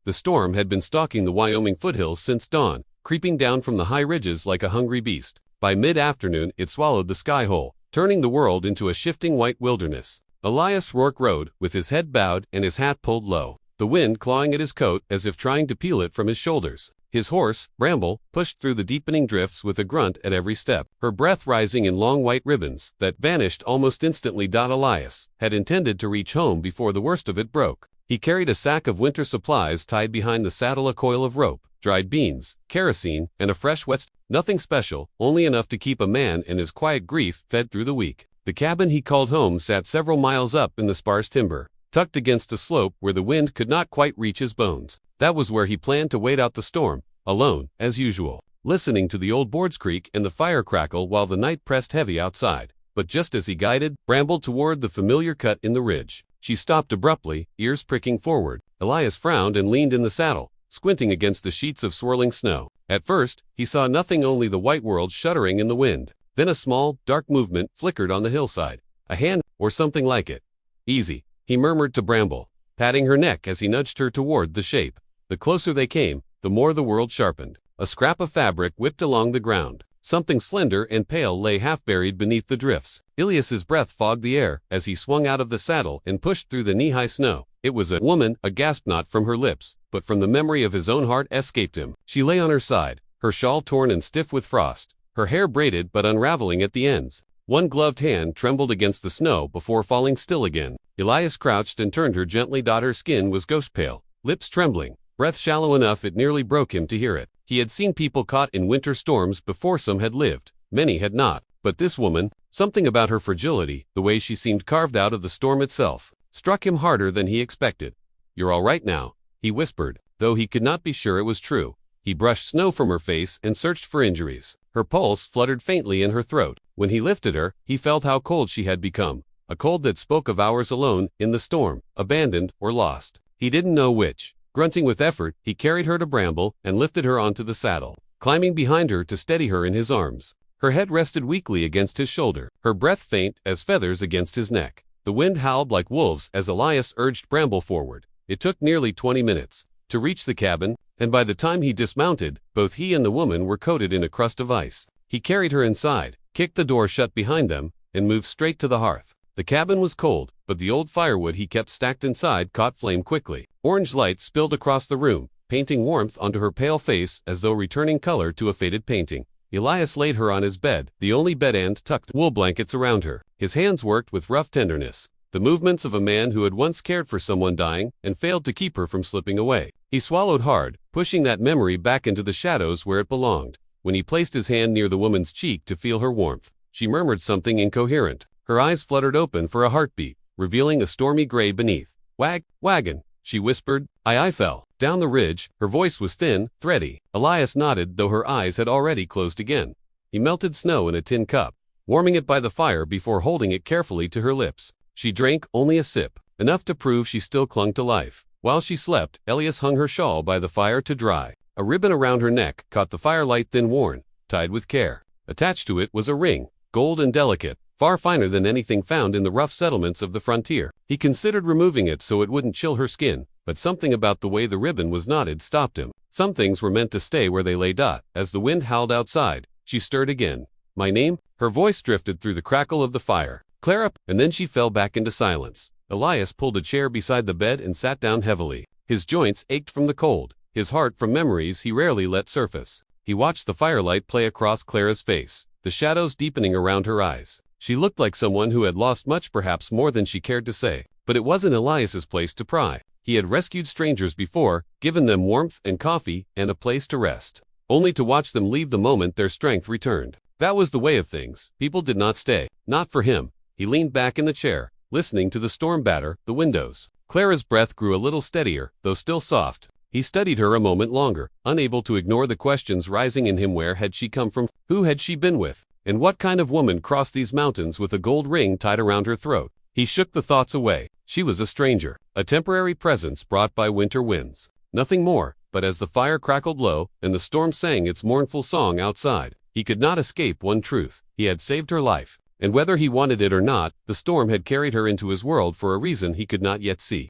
The storm had been stalking the Wyoming foothills since dawn, creeping down from the high ridges like a hungry beast. By mid-afternoon, it swallowed the sky whole, turning the world into a shifting white wilderness. Elias Rourke rode, with his head bowed and his hat pulled low, the wind clawing at his coat as if trying to peel it from his shoulders. His horse, Bramble, pushed through the deepening drifts with a grunt at every step, her breath rising in long white ribbons that vanished almost instantly. Elias had intended to reach home before the worst of it broke. He carried a sack of winter supplies tied behind the saddle, a coil of rope, dried beans, kerosene, and a fresh wet. Nothing special, only enough to keep a man and his quiet grief fed through the week. The cabin he called home sat several miles up in the sparse timber, tucked against a slope where the wind could not quite reach his bones. That was where he planned to wait out the storm, alone, as usual, listening to the old boards creak and the fire crackle while the night pressed heavy outside. But just as he guided Bramble toward the familiar cut in the ridge, she stopped abruptly, ears pricking forward. Elias frowned and leaned in the saddle, squinting against the sheets of swirling snow. At first, he saw nothing, only the white world shuddering in the wind. Then a small, dark movement flickered on the hillside. A hand, or something like it. "Easy," he murmured to Bramble, patting her neck as he nudged her toward the shape. The closer they came, the more the world sharpened. A scrap of fabric whipped along the ground. Something slender and pale lay half buried beneath the drifts. Elias's breath fogged the air as he swung out of the saddle and pushed through the knee-high snow. It was a woman. A gasp, not from her lips, but from the memory of his own heart, escaped him. She lay on her side, her shawl torn and stiff with frost, her hair braided but unraveling at the ends. One gloved hand trembled against the snow before falling still again. Elias crouched and turned her gently. Her skin was ghost pale, lips trembling, breath shallow enough it nearly broke him to hear it. He had seen people caught in winter storms before. Some had lived, many had not. But this woman, something about her fragility, the way she seemed carved out of the storm itself, struck him harder than he expected. "You're all right now," he whispered, though he could not be sure it was true. He brushed snow from her face and searched for injuries. Her pulse fluttered faintly in her throat. When he lifted her, he felt how cold she had become, a cold that spoke of hours alone in the storm, abandoned or lost. He didn't know which. Grunting with effort, he carried her to Bramble and lifted her onto the saddle, climbing behind her to steady her in his arms. Her head rested weakly against his shoulder, her breath faint as feathers against his neck. The wind howled like wolves as Elias urged Bramble forward. It took nearly 20 minutes to reach the cabin, and by the time he dismounted, both he and the woman were coated in a crust of ice. He carried her inside, kicked the door shut behind them, and moved straight to the hearth. The cabin was cold, but the old firewood he kept stacked inside caught flame quickly. Orange light spilled across the room, painting warmth onto her pale face as though returning color to a faded painting. Elias laid her on his bed, the only bed, and tucked wool blankets around her. His hands worked with rough tenderness, the movements of a man who had once cared for someone dying and failed to keep her from slipping away. He swallowed hard, pushing that memory back into the shadows where it belonged. When he placed his hand near the woman's cheek to feel her warmth, she murmured something incoherent. Her eyes fluttered open for a heartbeat, revealing a stormy gray beneath. Wagon, she whispered. I fell down the ridge." Her voice was thin, thready. Elias nodded, though her eyes had already closed again. He melted snow in a tin cup, warming it by the fire before holding it carefully to her lips. She drank only a sip, enough to prove she still clung to life. While she slept, Elias hung her shawl by the fire to dry. A ribbon around her neck caught the firelight, thin worn, tied with care. Attached to it was a ring, gold and delicate, far finer than anything found in the rough settlements of the frontier. He considered removing it so it wouldn't chill her skin, but something about the way the ribbon was knotted stopped him. Some things were meant to stay where they lay. As the wind howled outside, she stirred again. "My name?" Her voice drifted through the crackle of the fire. "Clara," and then she fell back into silence. Elias pulled a chair beside the bed and sat down heavily. His joints ached from the cold, his heart from memories he rarely let surface. He watched the firelight play across Clara's face, the shadows deepening around her eyes. She looked like someone who had lost much, perhaps more than she cared to say. But it wasn't Elias's place to pry. He had rescued strangers before, given them warmth and coffee and a place to rest, only to watch them leave the moment their strength returned. That was the way of things. People did not stay. Not for him. He leaned back in the chair, listening to the storm batter the windows. Clara's breath grew a little steadier, though still soft. He studied her a moment longer, unable to ignore the questions rising in him. Where had she come from? Who had she been with? And what kind of woman crossed these mountains with a gold ring tied around her throat? He shook the thoughts away. She was a stranger, a temporary presence brought by winter winds. Nothing more, but as the fire crackled low and the storm sang its mournful song outside, he could not escape one truth. He had saved her life, and whether he wanted it or not, the storm had carried her into his world for a reason he could not yet see.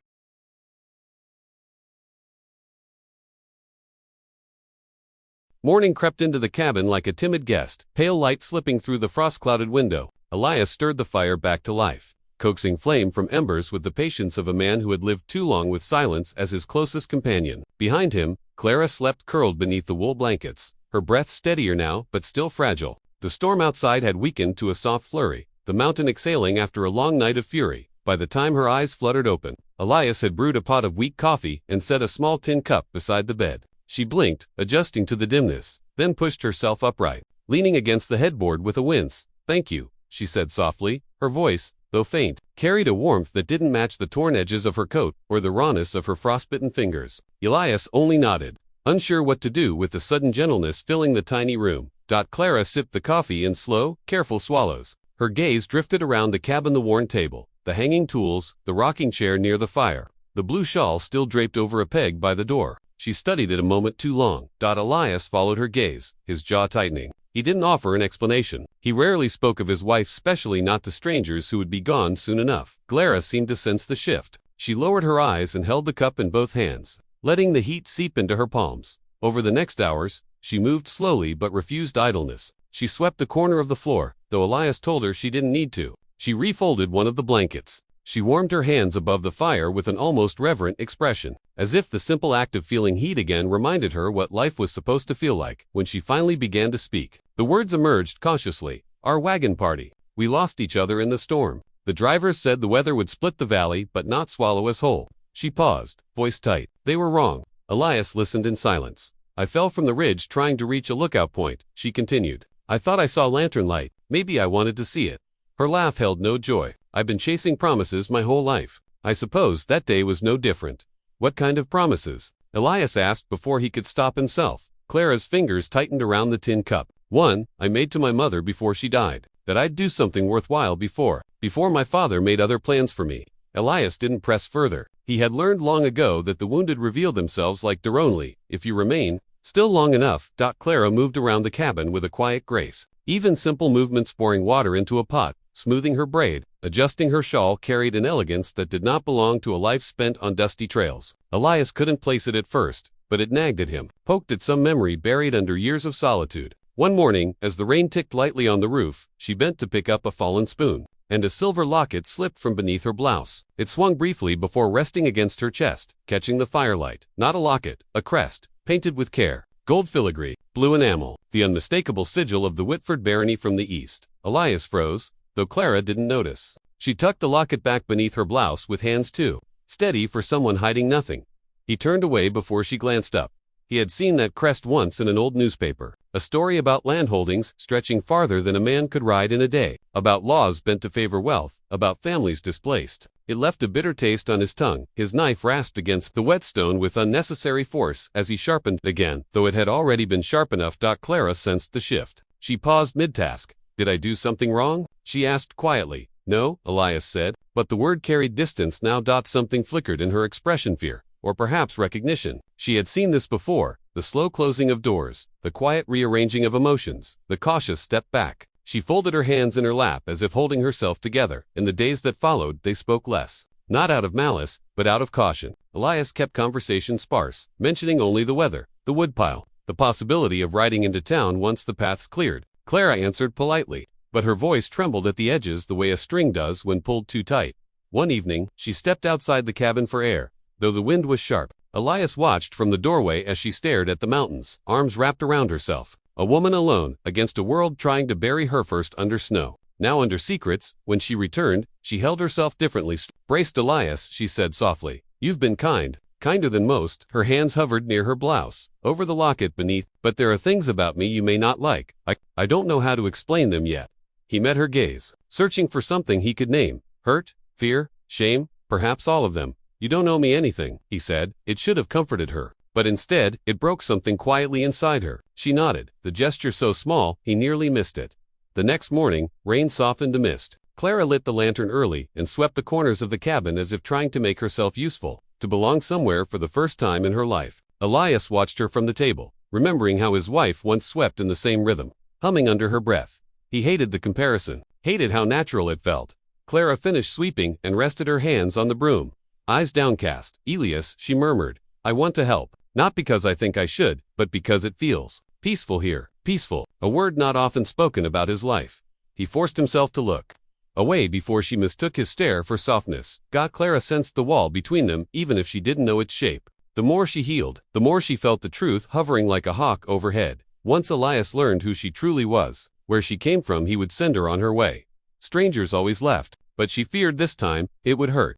Morning crept into the cabin like a timid guest, pale light slipping through the frost-clouded window. Elias stirred the fire back to life, coaxing flame from embers with the patience of a man who had lived too long with silence as his closest companion. Behind him, Clara slept curled beneath the wool blankets, her breath steadier now but still fragile. The storm outside had weakened to a soft flurry, the mountain exhaling after a long night of fury. By the time her eyes fluttered open, Elias had brewed a pot of weak coffee and set a small tin cup beside the bed. She blinked, adjusting to the dimness, then pushed herself upright, leaning against the headboard with a wince. "Thank you," she said softly. Her voice, though faint, carried a warmth that didn't match the torn edges of her coat or the rawness of her frostbitten fingers. Elias only nodded, unsure what to do with the sudden gentleness filling the tiny room. Clara sipped the coffee in slow, careful swallows. Her gaze drifted around the cabin, the worn table, the hanging tools, the rocking chair near the fire, the blue shawl still draped over a peg by the door. She studied it a moment too long. Elias followed her gaze, his jaw tightening. He didn't offer an explanation. He rarely spoke of his wife, especially not to strangers who would be gone soon enough. Clara seemed to sense the shift. She lowered her eyes and held the cup in both hands, letting the heat seep into her palms. Over the next hours, she moved slowly but refused idleness. She swept the corner of the floor, though Elias told her she didn't need to. She refolded one of the blankets. She warmed her hands above the fire with an almost reverent expression, as if the simple act of feeling heat again reminded her what life was supposed to feel like. When she finally began to speak, the words emerged cautiously. "Our wagon party. We lost each other in the storm. The drivers said the weather would split the valley but not swallow us whole." She paused, voice tight. "They were wrong." Elias listened in silence. "I fell from the ridge trying to reach a lookout point," she continued. "I thought I saw lantern light. Maybe I wanted to see it." Her laugh held no joy. "I've been chasing promises my whole life. I suppose that day was no different." "What kind of promises?" Elias asked before he could stop himself. Clara's fingers tightened around the tin cup. "One, I made to my mother before she died, that I'd do something worthwhile before my father made other plans for me." Elias didn't press further. He had learned long ago that the wounded reveal themselves like their only, if you remain still long enough. Clara moved around the cabin with a quiet grace. Even simple movements, pouring water into a pot, smoothing her braid, adjusting her shawl, carried an elegance that did not belong to a life spent on dusty trails. Elias couldn't place it at first, but it nagged at him, poked at some memory buried under years of solitude. One morning, as the rain ticked lightly on the roof, she bent to pick up a fallen spoon, and a silver locket slipped from beneath her blouse. It swung briefly before resting against her chest, catching the firelight. Not a locket, a crest, painted with care. Gold filigree, blue enamel, the unmistakable sigil of the Whitford barony from the east. Elias froze, though Clara didn't notice. She tucked the locket back beneath her blouse with hands too steady for someone hiding nothing. He turned away before she glanced up. He had seen that crest once in an old newspaper, a story about landholdings stretching farther than a man could ride in a day, about laws bent to favor wealth, about families displaced. It left a bitter taste on his tongue. His knife rasped against the whetstone with unnecessary force as he sharpened again, though it had already been sharp enough. Clara sensed the shift. She paused mid-task. "Did I do something wrong?" she asked quietly. "No," Elias said, but the word carried distance now. Something flickered in her expression, fear, or perhaps recognition. She had seen this before, the slow closing of doors, the quiet rearranging of emotions, the cautious step back. She folded her hands in her lap as if holding herself together. In the days that followed, they spoke less. Not out of malice, but out of caution. Elias kept conversation sparse, mentioning only the weather, the woodpile, the possibility of riding into town once the paths cleared. Clara answered politely, but her voice trembled at the edges the way a string does when pulled too tight. One evening, she stepped outside the cabin for air. Though the wind was sharp, Elias watched from the doorway as she stared at the mountains, arms wrapped around herself. A woman alone, against a world trying to bury her first under snow. Now under secrets. When she returned, she held herself differently. "Braced, Elias," she said softly. "You've been kind, kinder than most." Her hands hovered near her blouse, over the locket beneath. "But there are things about me you may not like. I don't know how to explain them yet." He met her gaze, searching for something he could name. "Hurt, fear, shame, perhaps all of them." "You don't owe me anything," he said. It should have comforted her, but instead, it broke something quietly inside her. She nodded, the gesture so small, he nearly missed it. The next morning, rain softened to mist. Clara lit the lantern early and swept the corners of the cabin as if trying to make herself useful, to belong somewhere for the first time in her life. Elias watched her from the table, remembering how his wife once swept in the same rhythm, humming under her breath. He hated the comparison, hated how natural it felt. Clara finished sweeping and rested her hands on the broom. Eyes downcast. "Elias," she murmured, "I want to help. Not because I think I should, but because it feels Peaceful here, peaceful, a word not often spoken about his life. He forced himself to look away before she mistook his stare for softness. Clara sensed the wall between them even if she didn't know its shape. The more she healed, the more she felt the truth hovering like a hawk overhead. Once Elias learned who she truly was, where she came from, he would send her on her way. Strangers always left, but she feared this time it would hurt.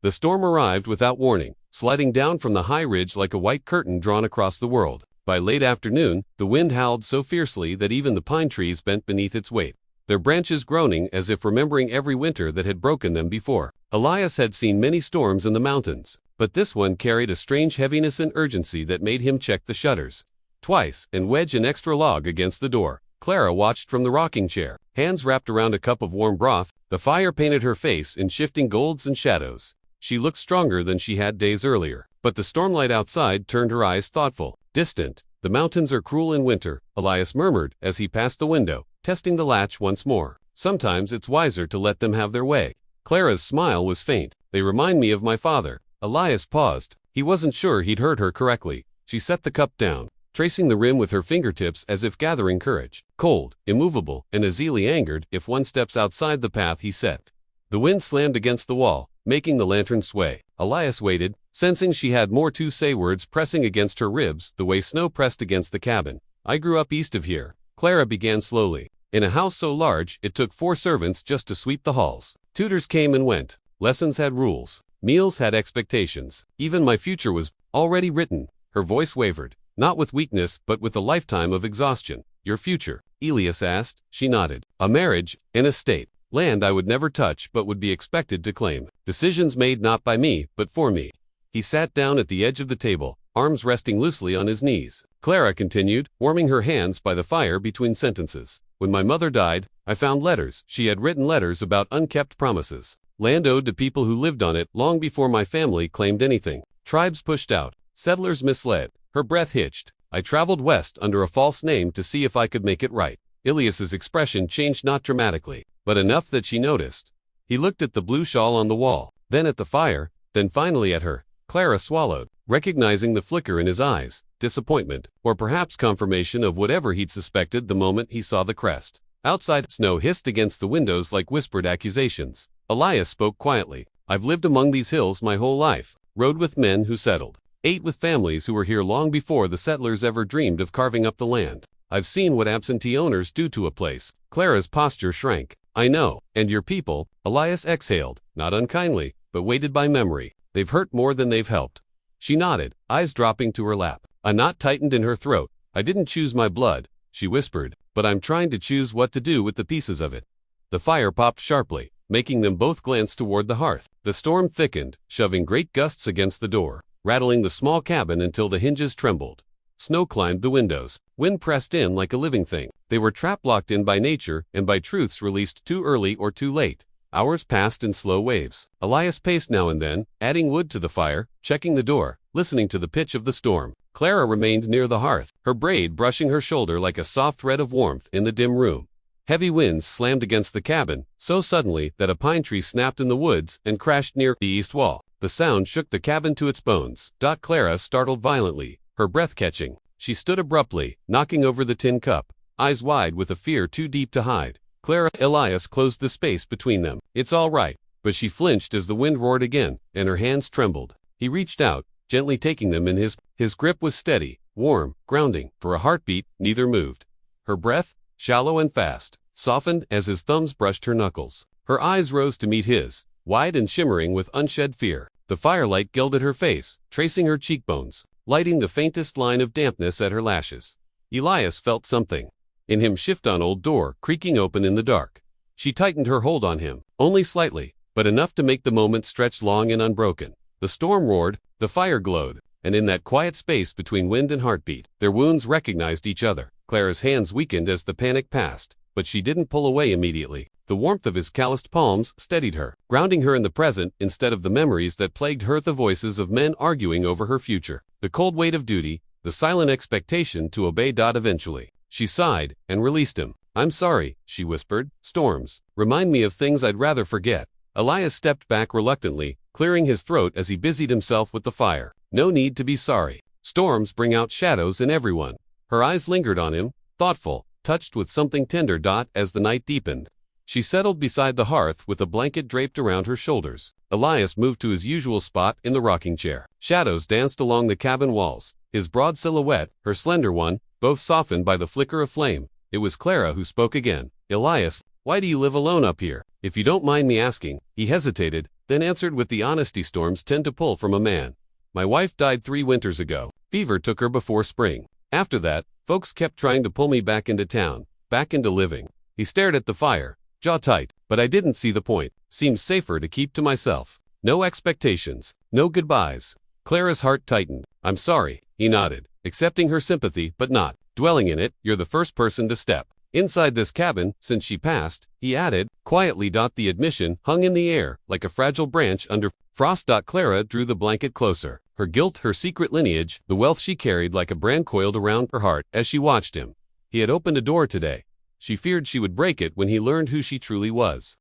The storm arrived without warning, sliding down from the high ridge like a white curtain drawn across the world. By late afternoon, the wind howled so fiercely that even the pine trees bent beneath its weight, their branches groaning as if remembering every winter that had broken them before. Elias had seen many storms in the mountains, but this one carried a strange heaviness and urgency that made him check the shutters twice and wedge an extra log against the door. Clara watched from the rocking chair, hands wrapped around a cup of warm broth. The fire painted her face in shifting golds and shadows. She looked stronger than she had days earlier, but the stormlight outside turned her eyes thoughtful, distant. The mountains are cruel in winter, Elias murmured as he passed the window, testing the latch once more. Sometimes it's wiser to let them have their way. Clara's smile was faint. They remind me of my father. Elias paused. He wasn't sure he'd heard her correctly. She set the cup down, tracing the rim with her fingertips as if gathering courage. Cold, immovable, and easily angered if one steps outside the path he set. The wind slammed against the wall, making the lantern sway. Elias waited, sensing she had more to say, words pressing against her ribs the way snow pressed against the cabin. I grew up east of here, Clara began slowly. In a house so large it took 4 servants just to sweep the halls. Tutors came and went. Lessons had rules. Meals had expectations. Even my future was already written. Her voice wavered, not with weakness but with a lifetime of exhaustion. Your future? Elias asked. She nodded. A marriage, an estate, land I would never touch but would be expected to claim. Decisions made not by me but for me. He sat down at the edge of the table, arms resting loosely on his knees. Clara continued, warming her hands by the fire between sentences. When my mother died, I found letters. She had written letters about unkept promises. Land owed to people who lived on it long before my family claimed anything. Tribes pushed out. Settlers misled. Her breath hitched. I traveled west under a false name to see if I could make it right. Elias's expression changed, not dramatically, but enough that she noticed. He looked at the blue shawl on the wall, then at the fire, then finally at her. Clara swallowed, recognizing the flicker in his eyes, disappointment, or perhaps confirmation of whatever he'd suspected the moment he saw the crest. Outside, snow hissed against the windows like whispered accusations. Elias spoke quietly. I've lived among these hills my whole life, rode with men who settled, ate with families who were here long before the settlers ever dreamed of carving up the land. I've seen what absentee owners do to a place. Clara's posture shrank. I know, and your people, Elias exhaled, not unkindly, but weighted by memory. They've hurt more than they've helped. She nodded, eyes dropping to her lap. A knot tightened in her throat. I didn't choose my blood, she whispered, but I'm trying to choose what to do with the pieces of it. The fire popped sharply, making them both glance toward the hearth. The storm thickened, shoving great gusts against the door, rattling the small cabin until the hinges trembled. Snow climbed the windows. Wind pressed in like a living thing. They were trap-locked in by nature and by truths released too early or too late. Hours passed in slow waves. Elias paced now and then, adding wood to the fire, checking the door, listening to the pitch of the storm. Clara remained near the hearth, her braid brushing her shoulder like a soft thread of warmth in the dim room. Heavy winds slammed against the cabin, so suddenly that a pine tree snapped in the woods and crashed near the east wall. The sound shook the cabin to its bones. Clara startled violently, her breath catching. She stood abruptly, knocking over the tin cup, eyes wide with a fear too deep to hide. Elias closed the space between them. It's all right, but she flinched as the wind roared again, and her hands trembled. He reached out, gently taking them in his. His grip was steady, warm, grounding. For a heartbeat, neither moved. Her breath, shallow and fast, softened as his thumbs brushed her knuckles. Her eyes rose to meet his, wide and shimmering with unshed fear. The firelight gilded her face, tracing her cheekbones, lighting the faintest line of dampness at her lashes. Elias felt something in him shift on old door, creaking open in the dark. She tightened her hold on him, only slightly, but enough to make the moment stretch long and unbroken. The storm roared, the fire glowed, and in that quiet space between wind and heartbeat, their wounds recognized each other. Clara's hands weakened as the panic passed, but she didn't pull away immediately. The warmth of his calloused palms steadied her, grounding her in the present instead of the memories that plagued her, the voices of men arguing over her future, the cold weight of duty, the silent expectation to obey. Eventually, she sighed and released him. I'm sorry, she whispered. Storms remind me of things I'd rather forget. Elias stepped back reluctantly, clearing his throat as he busied himself with the fire. No need to be sorry. Storms bring out shadows in everyone. Her eyes lingered on him, thoughtful, touched with something tender. As the night deepened, she settled beside the hearth with a blanket draped around her shoulders. Elias moved to his usual spot in the rocking chair. Shadows danced along the cabin walls, his broad silhouette, her slender one, both softened by the flicker of flame. It was Clara who spoke again. "Elias, why do you live alone up here? If you don't mind me asking." He hesitated, then answered with the honesty storms tend to pull from a man. "My wife died 3 winters ago. Fever took her before spring. After that, folks kept trying to pull me back into town, back into living." He stared at the fire, jaw tight, "But I didn't see the point. Seems safer to keep to myself. No expectations, no goodbyes." Clara's heart tightened. "I'm sorry," he nodded, accepting her sympathy but not dwelling in it. "You're the first person to step inside this cabin since she passed," he added, quietly. The admission hung in the air, like a fragile branch under frost. Clara drew the blanket closer. Her guilt, her secret lineage, the wealth she carried like a brand coiled around her heart as she watched him. He had opened a door today. She feared she would break it when he learned who she truly was.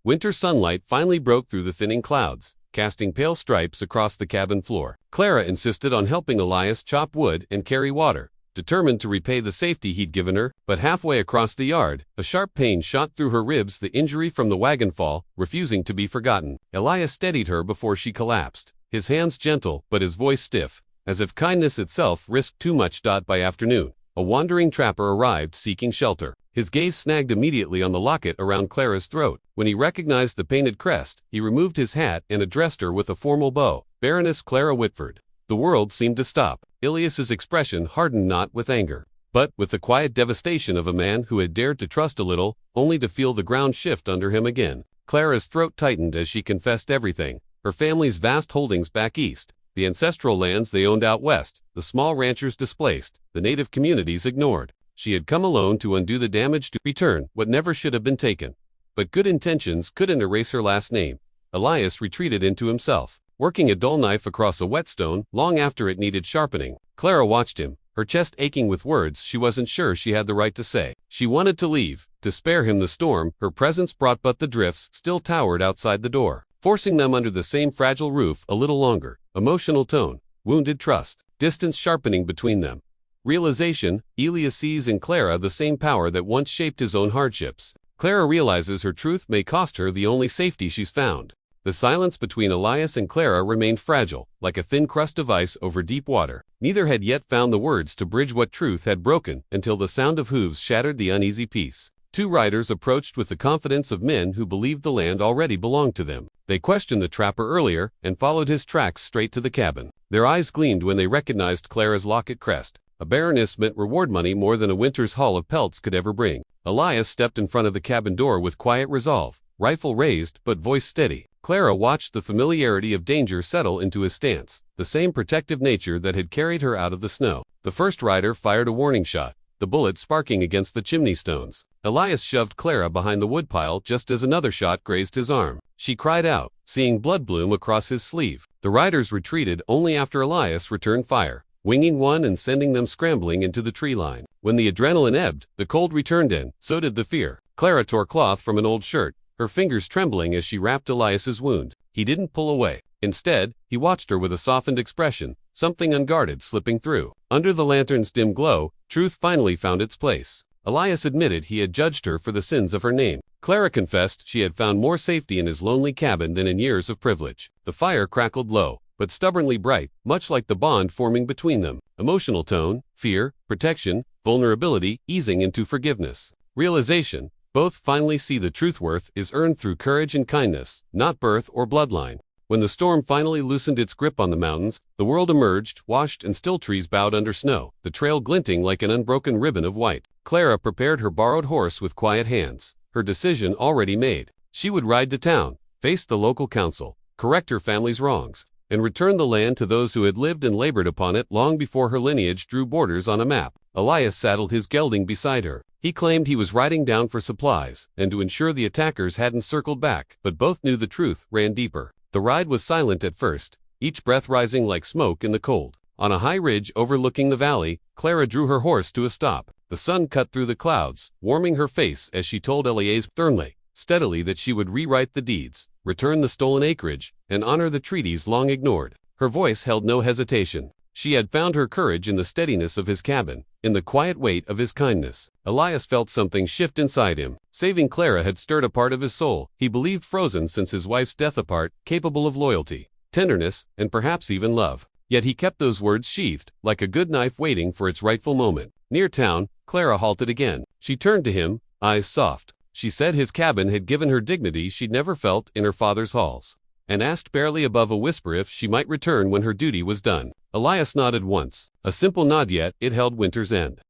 Winter sunlight finally broke through the thinning clouds, casting pale stripes across the cabin floor. Clara insisted on helping Elias chop wood and carry water, determined to repay the safety he'd given her. But halfway across the yard, a sharp pain shot through her ribs, the injury from the wagon fall, refusing to be forgotten. Elias steadied her before she collapsed, his hands gentle but his voice stiff, as if kindness itself risked too much. By afternoon, a wandering trapper arrived seeking shelter. His gaze snagged immediately on the locket around Clara's throat. When he recognized the painted crest, he removed his hat and addressed her with a formal bow. "Baroness Clara Whitford." The world seemed to stop. Elias's expression hardened not with anger, but with the quiet devastation of a man who had dared to trust a little, only to feel the ground shift under him again. Clara's throat tightened as she confessed everything: her family's vast holdings back east, the ancestral lands they owned out west, the small ranchers displaced, the native communities ignored. She had come alone to undo the damage, to return what never should have been taken. But good intentions couldn't erase her last name. Elias retreated into himself, working a dull knife across a whetstone long after it needed sharpening. Clara watched him, her chest aching with words she wasn't sure she had the right to say. She wanted to leave, to spare him the storm her presence brought, but the drifts still towered outside the door, forcing them under the same fragile roof a little longer. Emotional tone, wounded trust, distance sharpening between them. Realization: Elias sees in Clara the same power that once shaped his own hardships. Clara realizes her truth may cost her the only safety she's found. The silence between Elias and Clara remained fragile, like a thin crust of ice over deep water. Neither had yet found the words to bridge what truth had broken, until the sound of hooves shattered the uneasy peace. 2 riders approached with the confidence of men who believed the land already belonged to them. They questioned the trapper earlier and followed his tracks straight to the cabin. Their eyes gleamed when they recognized Clara's locket crest. A baroness meant reward money more than a winter's haul of pelts could ever bring. Elias stepped in front of the cabin door with quiet resolve, rifle raised but voice steady. Clara watched the familiarity of danger settle into his stance, the same protective nature that had carried her out of the snow. The first rider fired a warning shot, the bullet sparking against the chimney stones. Elias shoved Clara behind the woodpile just as another shot grazed his arm. She cried out, seeing blood bloom across his sleeve. The riders retreated only after Elias returned fire, winging one and sending them scrambling into the tree line. When the adrenaline ebbed, the cold returned in, so did the fear. Clara tore cloth from an old shirt, her fingers trembling as she wrapped Elias's wound. He didn't pull away. Instead, he watched her with a softened expression, something unguarded slipping through. Under the lantern's dim glow, truth finally found its place. Elias admitted he had judged her for the sins of her name. Clara confessed she had found more safety in his lonely cabin than in years of privilege. The fire crackled low, but stubbornly bright, much like the bond forming between them. Emotional tone: fear, protection, vulnerability, easing into forgiveness. Realization: both finally see the truth. Worth is earned through courage and kindness, not birth or bloodline. When the storm finally loosened its grip on the mountains, the world emerged, washed and still. Trees bowed under snow, the trail glinting like an unbroken ribbon of white. Clara prepared her borrowed horse with quiet hands, her decision already made. She would ride to town, face the local council, correct her family's wrongs, and return the land to those who had lived and labored upon it long before her lineage drew borders on a map. Elias saddled his gelding beside her. He claimed he was riding down for supplies, and to ensure the attackers hadn't circled back, but both knew the truth ran deeper. The ride was silent at first, each breath rising like smoke in the cold. On a high ridge overlooking the valley, Clara drew her horse to a stop. The sun cut through the clouds, warming her face as she told Elias firmly, steadily, that she would rewrite the deeds, return the stolen acreage, and honor the treaties long ignored. Her voice held no hesitation. She had found her courage in the steadiness of his cabin, in the quiet weight of his kindness. Elias felt something shift inside him. Saving Clara had stirred a part of his soul, he believed frozen since his wife's death apart, capable of loyalty, tenderness, and perhaps even love. Yet he kept those words sheathed, like a good knife waiting for its rightful moment. Near town, Clara halted again. She turned to him, eyes soft. She said his cabin had given her dignity she'd never felt in her father's halls, and asked barely above a whisper if she might return when her duty was done. Elias nodded once, a simple nod, yet it held winter's end.